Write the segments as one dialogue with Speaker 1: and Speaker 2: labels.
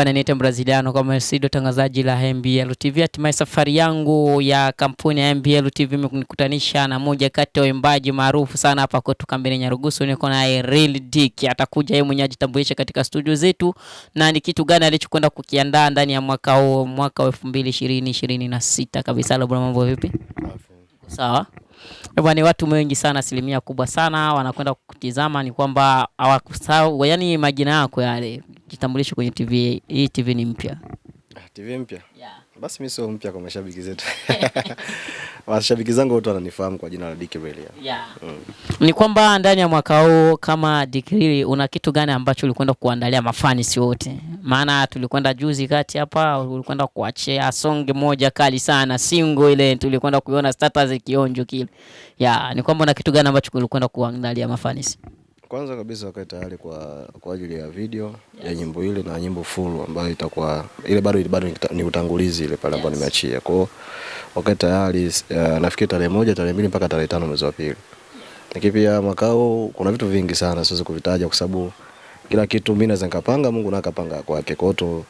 Speaker 1: Bwana niite Braziliano kama studio tangazaji la MBL TV. Hatimaye safari yangu ya kampuni ya MBL TV imenikutanisha na moja kati ya waimbaji maarufu sana hapa kwetu kambini Nyarugusu. Niko na Real Dick. Atakuja yeye mwenyewe ajitambulishe katika studio zetu na ni kitu gani alichokwenda kukiandaa ndani ya mwaka huu, mwaka wa 2026 kabisa. Bwana, mambo vipi? Sawa. Bwana, watu wengi sana, asilimia kubwa sana wanakwenda kukutizama, ni kwamba hawakusahau yani majina yako yale. Jitambulishe kwenye TV. Hii TV ni mpya.
Speaker 2: TV mpya?
Speaker 1: Yeah.
Speaker 2: Basi mimi sio mpya kwa mashabiki zetu. Mashabiki zangu wote wananifahamu kwa jina la Dick Real.
Speaker 1: Yeah. Ni kwamba ndani ya mwaka huu kama Dick Real una kitu gani ambacho ulikwenda kuandalia mafans wote? Maana tulikwenda juzi kati hapa, ulikwenda kuachia song moja kali sana, single ile tulikwenda kuiona status kionjo kile. Yeah, ni kwamba una kitu gani ambacho ulikwenda kuandalia mafans?
Speaker 2: Kwanza kabisa wakae tayari kwa ajili ya video ya nyimbo ile na nyimbo full ambayo itakuwa ile bado ni utangulizi ile pale ambapo nimeachia. Kwa hiyo wakae tayari, nafikiri tarehe 1, tarehe 2 mpaka tarehe 5 mwezi wa pili. Lakini pia makao kuna vitu vingi sana siwezi kuvitaja kwa sababu kila kitu mimi naweza nikapanga, Mungu na akapanga kwake. Kwa hiyo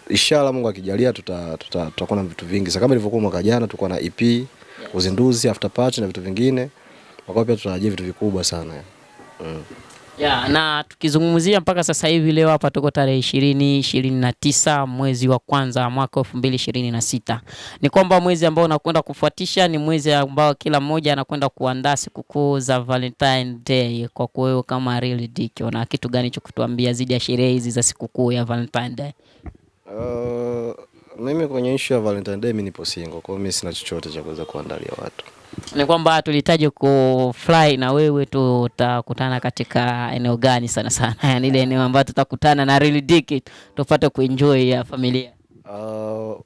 Speaker 2: inshallah Mungu akijalia tutakuwa na vitu vingi. Sasa kama ilivyokuwa mwaka jana tulikuwa na EP, uzinduzi, after party na vitu vingine. Mwaka pia tutarajia vitu vikubwa sana.
Speaker 1: Yeah, na tukizungumzia mpaka sasa hivi leo hapa tuko tarehe 29 mwezi wa kwanza mwaka 2026. Ni kwamba mwezi ambao unakwenda kufuatisha ni mwezi ambao kila mmoja anakwenda kuandaa sikukuu za Valentine Day. Kwa kwao kama Real Dick, una kitu gani cha kutuambia zidi ya sherehe hizi za sikukuu ya Valentine Day?
Speaker 2: Mimi kwenye issue ya Valentine Day mimi nipo single, kwa hiyo mimi sina chochote cha kuweza kuandalia watu.
Speaker 1: Ni kwamba tulihitaji kufly na wewe, tutakutana katika eneo gani sana sana? Yani ile eneo ambayo tutakutana na Real Dick tupate kuenjoy ya familia.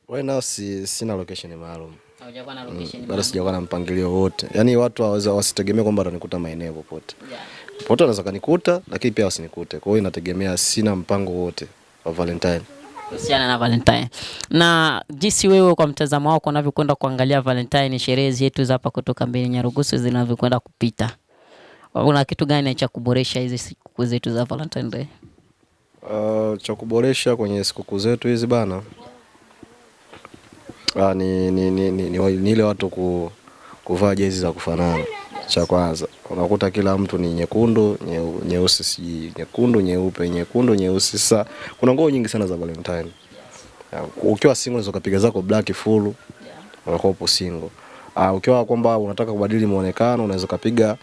Speaker 2: Right now sina location maalum.
Speaker 1: Haujakuwa na location?
Speaker 2: Bado sijakuwa na mpangilio wote. Yaani watu wasitegemee kwamba watanikuta maeneo popote.
Speaker 1: Yeah.
Speaker 2: Popote wanaweza kanikuta lakini pia wasinikute. Kwa hiyo inategemea, sina mpango wote wa Valentine.
Speaker 1: Kuhusiana na Valentine. Na jinsi wewe kwa mtazamo wako unavyokwenda kuangalia Valentine, sherehe zetu za hapa kutoka mbele Nyarugusu zinavyokwenda kupita, una kitu gani cha kuboresha hizi siku zetu za Valentine Day?
Speaker 2: Cha kuboresha kwenye siku zetu hizi bana, ni ile watu kuvaa jezi za kufanana. Cha kwanza unakuta kila mtu ni nyekundu, nyeusi, si nyekundu, nyeupe, nyekundu, nyeusi. Sasa kuna nguo nyingi sana za Valentine. Ukiwa single unaweza kupiga zako black full, unakuwa upo single. Ukiwa kwamba unataka kubadili muonekano unaweza kupiga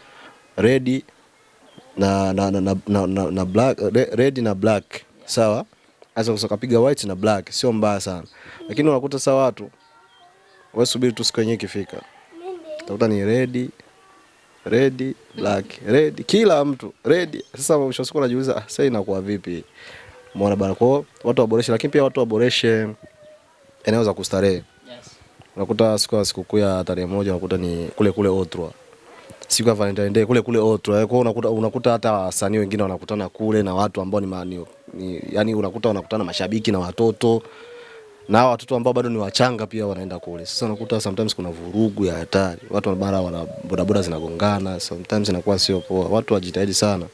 Speaker 2: red na black, red na black, sawa? Unaweza kupiga white na black, sio mbaya sana. Lakini unakuta sawa watu wewe subiri tu siku yenyewe ikifika, utakuta ni red, black, red, kila mtu red. Sasa mwisho siku unajiuliza sasa inakuwa vipi? Umeona bana? Kwa watu waboreshe, lakini pia watu waboreshe eneo za kustarehe. Yes. Unakuta sikukuu ya tarehe 1 unakuta ni kule Otrwa. Siku ya Valentine Day kule Otrwa. Kwa hiyo unakuta hata wasanii wengine wanakutana kule na watu ambao ni yani unakuta wanakutana mashabiki na watoto. Na watoto ambao bado ni wachanga pia wanaenda kule. Sasa unakuta sometimes kuna vurugu ya hatari. Watu mara wana bodaboda zinagongana, sometimes inakuwa sio poa. Watu wajitahidi sana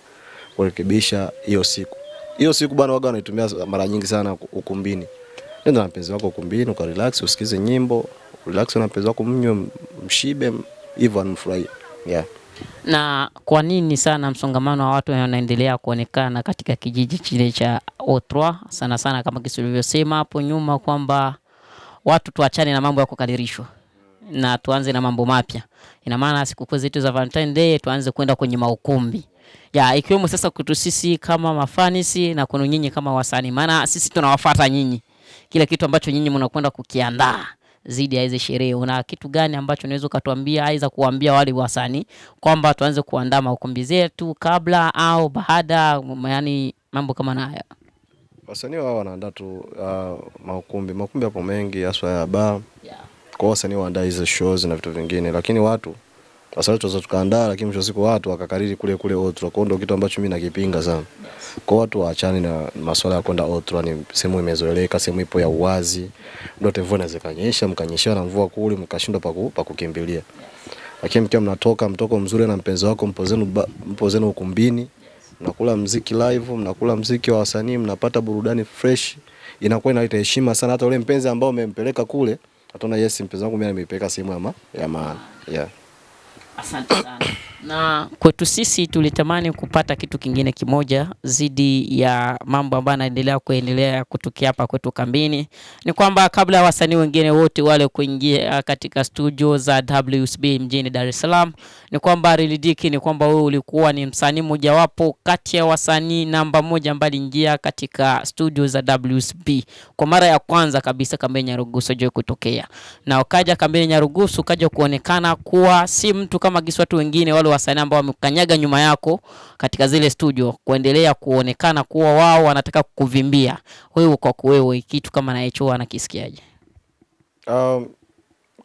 Speaker 2: kurekebisha hiyo siku. Hiyo siku bwana waga wanaitumia mara nyingi sana ukumbini. Nenda na mpenzi wako ukumbini, ukarelax, usikize nyimbo, relax na mpenzi wako, mnywe, mshibe, hivyo anafurahi. Yeah.
Speaker 1: Na kwa nini sana msongamano wa watu unaendelea kuonekana katika kijiji kile cha Otrwa sana sana, kama kisivyosema hapo nyuma kwamba watu tuachane na mambo ya kukadirishwa na tuanze na mambo mapya? Ina maana sikukuu zetu za Valentine Day tuanze kwenda kwenye maukumbi. Ya ikiwemo sasa kwetu sisi kama mafanisi na kwenu nyinyi kama wasanii, maana sisi tunawafuata nyinyi. Kila kitu ambacho nyinyi mnakwenda kukiandaa zidi ya hizo sherehe, una kitu gani ambacho unaweza kutuambia, aidha kuambia wale wasanii kwamba tuanze kuandaa maukumbi zetu kabla au baada, yani mambo kama haya?
Speaker 2: Wasanii wao wanaandaa tu maukumbi hapo mengi haswa ya bar. Yeah. Kwa wasanii waandaa hizo shows na vitu vingine, lakini watu wasanii tunaweza tukaandaa lakini mwisho siku watu wakakariri kule Otrwa. Kwa ndio kitu ambacho mimi nakipinga sana. Kwa watu waachane na masuala ya kwenda Otrwa, ni sehemu imezoeleka, sehemu ipo ya uwazi. Ndio mvua inaweza kanyesha, mkanyesha na mvua kule mkashindwa pa kukimbilia. Lakini mkiwa mnatoka mtoko mzuri na mpenzi wako, mpo zenu ukumbini, mnakula muziki live, mnakula muziki wa wasanii, mnapata burudani fresh. inakuwa inaleta heshima sana, hata ule mpenzi ambao umempeleka kule ataona yes, mpenzi wangu mimi nimepeleka sehemu ya maana. Yeah.
Speaker 1: Asante sana. Na kwetu sisi tulitamani kupata kitu kingine kimoja zidi ya mambo ambayo yanaendelea kutokea hapa kwetu kambini. Ni kwamba kabla ya wasanii wengine wote wale kuingia katika studio za WCB mjini Dar es Salaam, ni kwamba Real Dick, ni kwamba wewe ulikuwa ni msanii mojawapo kati ya wasanii namba moja ambaye aliingia katika studio za WCB kwa mara ya kwanza kabisa kambini Nyarugusu je kutokea. Na ukaja kambini Nyarugusu ukaja kuonekana kuwa si mtu kama watu wengine wale wasanii ambao wamekanyaga nyuma yako katika zile studio, kuendelea kuonekana kuwa wao wanataka kukuvimbia wewe. Kwa wewe kitu kama na hicho anakisikiaje?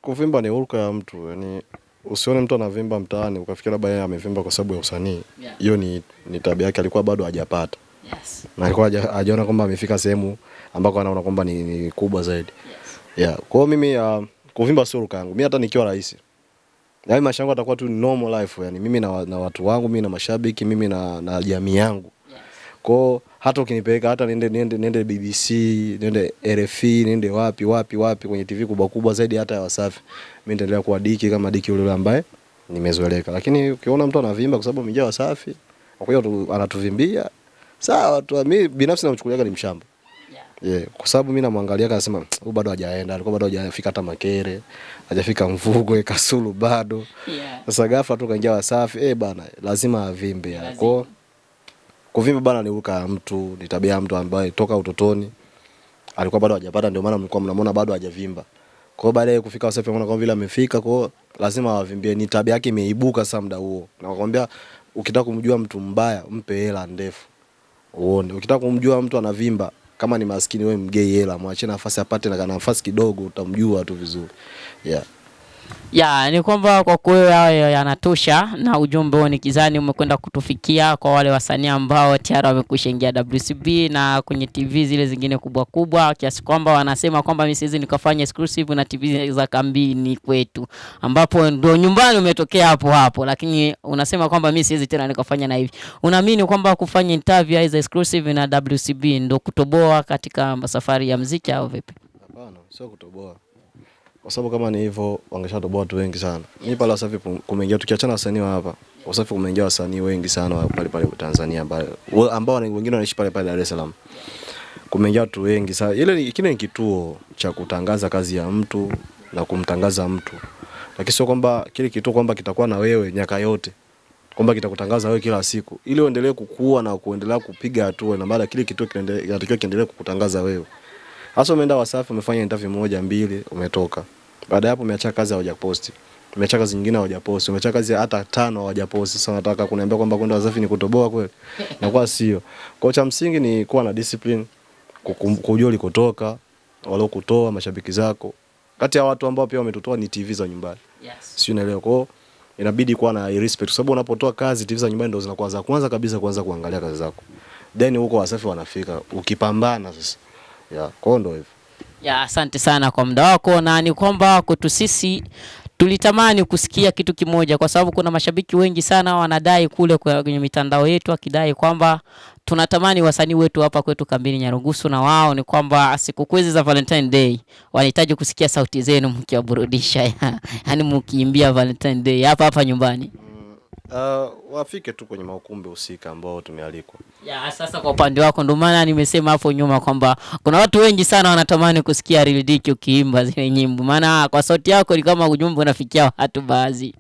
Speaker 2: Kuvimba ni hulka ya mtu, yani usione mtu anavimba mtaani ukafikiria labda yeye amevimba kwa sababu ya usanii. Hiyo ni tabia yake, alikuwa bado hajapata. Yes. Na alikuwa hajaona kwamba amefika sehemu ambako anaona kwamba ni kubwa zaidi. Yes. Yeah. Kwa hiyo mimi kuvimba sio hulka yangu. Mimi hata nikiwa rais, yaani maisha yangu atakuwa tu normal life, yani mimi na watu wangu, mimi na mashabiki, mimi na jamii yangu. Yes. Kwa hata ukinipeleka hata niende BBC, niende RFI, niende wapi kwenye TV kubwa zaidi hata ya Wasafi, mimi nitaendelea kuwa Diki kama Diki yule ambaye nimezoeleka. Lakini ukiona mtu anavimba kwa sababu amejaa Wasafi, kwa hiyo anatuvimbia, sawa tu. Mimi binafsi namchukulia ni mshamba. Yeah, kwa sababu mimi namwangalia akasema huyu bado hajaenda, alikuwa bado hajafika hata Makere, hajafika Mvugwe, Kasulu bado. Sasa ghafla tu kaingia Wasafi, bana lazima avimbe. Kwa kuvimba bana ni hulka ya mtu, ni tabia ya mtu ambaye toka utotoni alikuwa bado hajapata, ndio maana mlikuwa mnamuona bado hajavimba. Kwa hiyo baada ya kufika Wasafi unaona kama vile amefika, kwa hiyo lazima avimbie. Ni tabia yake imeibuka sasa muda huo. Na nakwambia ukitaka kumjua mtu mbaya mpe hela ndefu uone. Ukitaka kumjua mtu anavimba kama ni maskini, wewe mgei hela, muache nafasi apate, na nafasi kidogo utamjua tu vizuri. Yeah. Ya,
Speaker 1: ni kwamba kwa kweli hayo yanatosha, na ujumbe wao nikizani umekwenda kutufikia kwa wale wasanii ambao tayari wamekushaingia WCB na kwenye TV zile zingine kubwa kiasi kwamba wanasema kwamba mimi siwezi nikafanya exclusive na TV za kambini kwetu, ambapo ndio nyumbani umetokea hapo, lakini unasema kwamba mimi siwezi tena nikafanya na hivi. Unaamini kwamba kufanya interview hizo exclusive na WCB ndio kutoboa katika safari ya muziki au vipi?
Speaker 2: Hapana, sio kutoboa. Kwa sababu kama ni hivyo wangeshatoboa watu wengi sana. Mimi pale Wasafi kumeingia, tukiachana wasanii wa hapa, Wasafi kumeingia wasanii wengi sana pale Tanzania ambao wengine wanaishi pale Dar es Salaam. Kumeingia watu wengi sana. Kile ni kituo cha kutangaza kazi ya mtu na kumtangaza mtu. Lakini sio kwamba kile kituo kwamba kitakuwa na wewe nyaka yote, kwamba kitakutangaza wewe kila siku. Ili uendelee kukua na kuendelea kupiga hatua, na baada kile kituo kinatakiwa kiendelee kukutangaza wewe. Hasa umeenda Wasafi, umefanya interview 1 2, umetoka. Baada hapo umeacha kazi hawajaposti. Umeacha kazi nyingine hawajaposti. Umeacha kazi hata 5 hawajaposti. Sasa nataka kuniambia kwamba kwenda Wasafi ni kutoboa kweli? Na kwa sio. Kwa cha msingi ni kuwa na discipline, kujua ulikotoka, wale kutoa mashabiki zako. Kati ya watu ambao pia wametutoa ni TV za nyumbani. Yes. Sio, unaelewa? Kwa inabidi kuwa na respect, kwa sababu unapotoa kazi TV za nyumbani ndio zinakuwa za kwanza kabisa kuanza kuangalia kazi zako. Then huko Wasafi wanafika ukipambana sasa. Kwa ndo hivyo.
Speaker 1: Asante sana kwa muda wako, na ni kwamba kwetu sisi tulitamani kusikia kitu kimoja, kwa sababu kuna mashabiki wengi sana wanadai kule kwenye mitandao yetu akidai kwamba tunatamani wasanii wetu hapa kwetu kambini Nyarugusu, na wao ni kwamba siku za Valentine Day wanahitaji kusikia sauti zenu mkiwaburudisha, yani mkiimbia Valentine Day hapa nyumbani.
Speaker 2: Wafike tu kwenye maukumbi husika ambao tumealikwa.
Speaker 1: Sasa kwa upande wako, ndio maana nimesema hapo nyuma kwamba kuna watu wengi sana wanatamani kusikia Real Dick ukiimba zile nyimbo, maana kwa sauti yako ni kama ujumbe unafikia watu baadhi.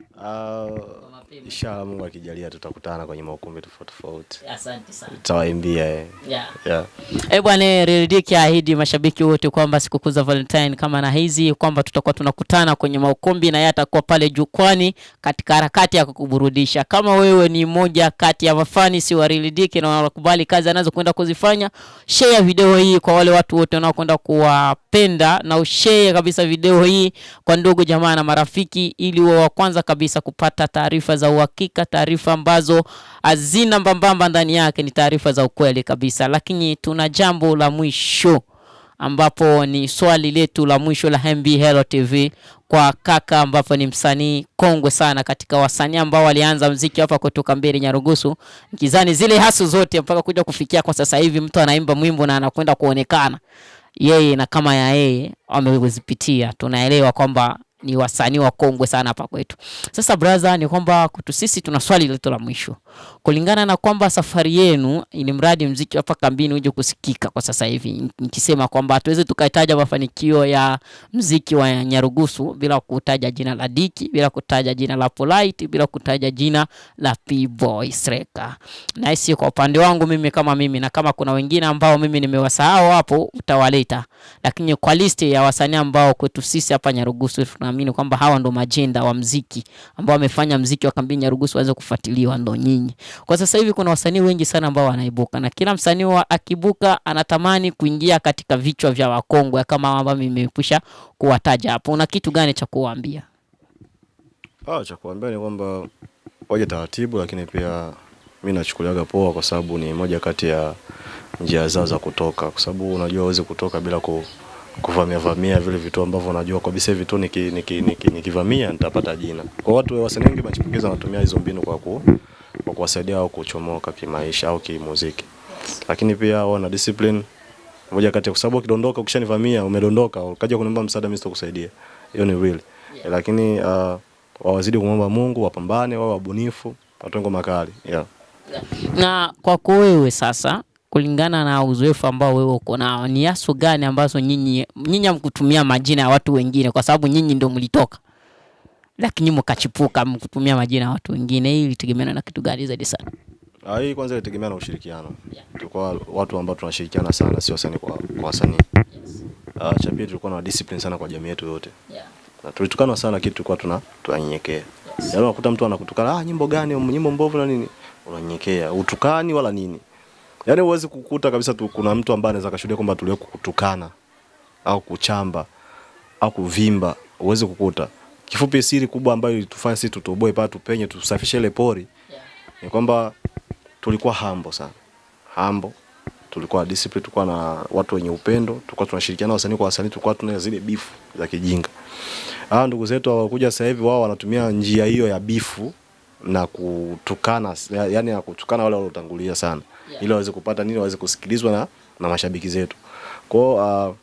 Speaker 2: Inshallah Mungu akijalia tutakutana kwenye maukumbi tofauti.
Speaker 1: Asante sana.
Speaker 2: Tutawaimbia.
Speaker 1: Bwana Real Dick ahidi mashabiki wote kwamba sikukuu za Valentine kama na hizi kwamba tutakuwa tunakutana kwenye maukumbi, na yeye atakuwa pale jukwani katika harakati ya kukuburudisha. Kama wewe ni mmoja kati ya mafanisi wa Real Dick na unakubali kazi anazokwenda kuzifanya, share video hii kwa wale watu wote wanaokwenda kuwapenda, na ushare kabisa video hii kwa ndugu jamaa na marafiki, ili wao wa kwanza kabisa kupata taarifa za uhakika, taarifa ambazo hazina mbambamba ndani yake, ni taarifa za ukweli kabisa. Lakini tuna jambo la mwisho, ambapo ni swali letu la mwisho la MB Hello TV kwa kaka, ambapo ni msanii kongwe sana katika wasanii ambao walianza muziki hapa kutoka mbele Nyarugusu. Kizani zile hasu zote mpaka kuja kufikia kwa sasa hivi mtu anaimba mwimbo na anakwenda kuonekana. yeye na kama ya yeye wamezipitia, tunaelewa kwamba ni wasanii wakongwe sana hapa kwetu. Sasa brother, ni kwamba kwetu sisi tuna swali letu la mwisho. Kulingana na kwamba safari yenu ili mradi muziki hapa kambini uje kusikika kwa sasa hivi, nikisema kwamba hatuwezi tukataja mafanikio ya muziki wa Nyarugusu bila kutaja jina la Diki, bila kutaja jina la Polite, bila kutaja jina la P-Boy Sreka. Na hisi kwa upande wangu mimi kama mimi, na kama kuna wengine ambao mimi nimewasahau hapo utawaleta, lakini kwa listi ya wasanii ambao kwetu sisi hapa Nyarugusu tunaamini kwamba hawa ndo majenda wa muziki ambao wamefanya muziki wa kambini Nyarugusu waanze kufuatiliwa ndo nyinyi. Kwa sasa hivi kuna wasanii wengi sana ambao wanaibuka, na kila msanii akibuka anatamani kuingia katika vichwa vya wakongwe kama ambao mimi nimekwisha kuwataja hapo. Una kitu gani cha kuambia?
Speaker 2: Cha kuambia ni kwamba waje taratibu, lakini pia mimi nachukuliaga poa kwa sababu ni moja kati ya njia zao za kutoka, kwa sababu unajua uweze kutoka bila kuvamia vile vitu ambavyo unajua kabisa vitu nikivamia nitapata jina. Kwa watu wasanii wengi machipukizo wanatumia hizo mbinu kwa kuwasaidia au kuchomoka kimaisha au kimuziki. Lakini pia wana discipline moja kati, kwa sababu ukidondoka, ukishanivamia umedondoka, ukaja kuniomba msaada mimi sitakusaidia. Hiyo ni real. Lakini wawazidi kumwomba Mungu, wapambane, wawe wabunifu, watu ngoma kali.
Speaker 1: Na kwa wewe sasa, kulingana na uzoefu ambao wewe uko nao, ni yaso gani ambazo nyinyi hamkutumia majina ya watu wengine kwa sababu nyinyi ndio mlitoka, lakini mkachipuka mkutumia majina ya watu wengine? Hii ilitegemeana na kitu gani zaidi sana?
Speaker 2: Hii kwanza ilitegemea na ushirikiano. Tulikuwa watu ambao tunashirikiana sana, sio wasanii kwa wasanii. Cha pili tulikuwa na discipline sana kwa jamii yetu yote. Na tulitukana sana, kitu tulikuwa tunanyenyekea. Yaani unakuta mtu anakutukana, nyimbo gani, nyimbo mbovu na nini, unanyenyekea, utukani wala nini. Yaani huwezi kukuta kabisa kuna mtu ambaye anaweza kashuhudia kwamba tulio kutukana au kuchamba au kuvimba, huwezi kukuta. Kifupi, siri kubwa ambayo ilitufanya sisi tutoboe pale tupenye tusafishe ile pori ni kwamba tulikuwa humble sana. Humble, tulikuwa discipline, tulikuwa na watu wenye upendo, tulikuwa tunashirikiana wasanii kwa wasanii, tulikuwa tuna zile beef za kijinga. Ndugu zetu hawakuja sasa hivi, wao wanatumia njia hiyo ya bifu na kutukana, yani na kutukana wale waliotangulia sana, ili waweze kupata nini, waweze kusikilizwa na mashabiki zetu. Kwa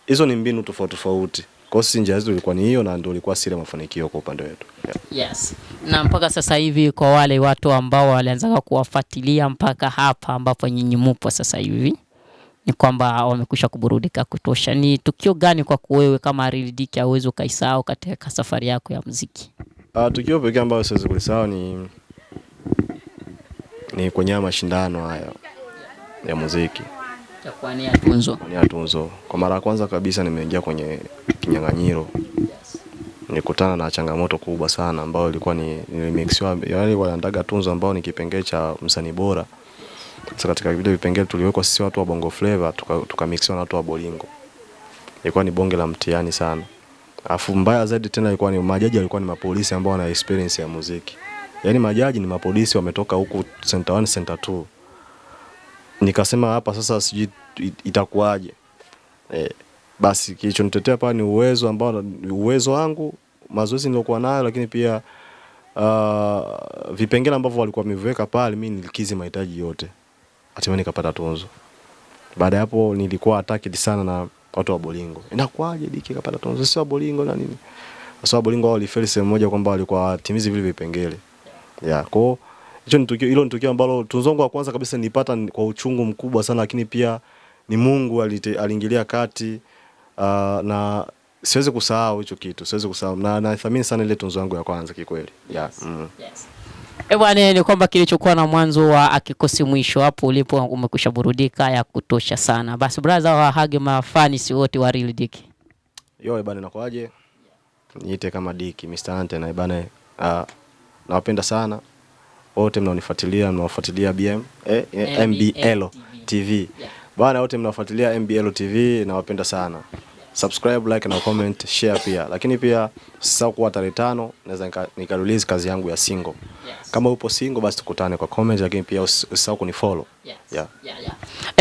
Speaker 2: hizo ni mbinu tofauti tofauti. Kwa sisi njia zetu ilikuwa ni hiyo, na ndio ilikuwa siri ya mafanikio kwa upande wetu.
Speaker 1: Yes. Na mpaka sasa hivi kwa wale watu ambao walianza kuwafuatilia mpaka hapa ambapo nyinyi mpo sasa hivi, ni kwamba wamekwisha kuburudika kutosha. Ni tukio gani kwa wewe kama Real Diki hauwezi ukaisahau katika safari yako ya muziki?
Speaker 2: Tukio pekee ambalo siwezi kulisahau ni kwenye mashindano haya ya muziki
Speaker 1: ya kuania tunzo.
Speaker 2: Kwa mara ya kwanza kabisa nimeingia kwenye kinyang'anyiro. Nilikutana na changamoto kubwa sana ambayo ilikuwa ni mixiwa, yaani wanaandaga tunzo ambao ni kipengele cha msanii bora. Sasa katika vile vipengele tuliwekwa sisi watu wa Bongo Flava, tukamixiwa na watu wa Bolingo. Ilikuwa ni bonge la mtihani sana. Alafu mbaya zaidi tena ilikuwa ni majaji walikuwa ni mapolisi ambao wana experience ya muziki. Yaani majaji ni mapolisi wametoka huku center 1 center 2. Nikasema hapa sasa sijui itakuwaje. Basi kilichonitetea hapa ni uwezo wangu, mazoezi nilokuwa nayo, lakini pia vipengele ambavyo walikuwa wameviweka pale, mimi nilikizi mahitaji yote. Hatimaye nikapata tunzo. Baada ya hapo nilikuwa attacked sana na watu wa Bolingo. Inakuwaje Diki kapata tunzo, sio Bolingo na nini? Kwa sababu Bolingo walifeli sehemu moja kwamba walikuwa timizi vile vipengele. Kwa hilo ni tukio ambalo tunzo yangu ya kwanza kabisa nilipata kwa uchungu mkubwa sana, lakini pia ni Mungu aliingilia kati, na siwezi kusahau hicho kitu, siwezi kusahau, na nathamini sana ile tunzo yangu ya kwanza kikweli. Yes.
Speaker 1: Bwana, ni kwamba kilichokuwa na mwanzo wa akikosi mwisho, hapo ulipo umekwisha burudika ya kutosha sana. Basi brother, wahage mafans wote wa Real Diki.
Speaker 2: Bwana, nakwaje? Niite kama Diki Mr. Ante, na bwana nawapenda sana wote mnaonifuatilia, mnawafuatilia MBL TV. Bwana, wote mnafuatilia MBL TV, nawapenda sana. Subscribe, like na comment, share pia. Lakini pia usisahau kwa tarehe 5 naweza nikarelease kazi yangu ya single. Kama upo single basi tukutane kwa comment, lakini pia usisahau kunifollow. Yeah.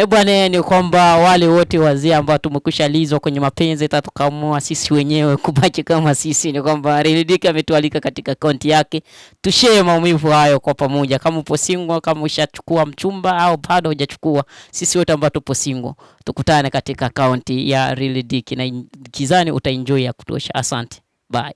Speaker 1: Bwana, ni kwamba wale wote wazee ambao tumekushalizwa kwenye mapenzi tukaamua sisi wenyewe kubaki kama sisi, ni kwamba Real Dick ametualika katika akaunti yake tushare maumivu hayo kwa pamoja. Kama upo single, kama ushachukua mchumba au bado hujachukua, sisi wote ambao tupo single tukutane katika akaunti ya Real Dick na kizani utaenjoy ya kutosha. Asante, bye.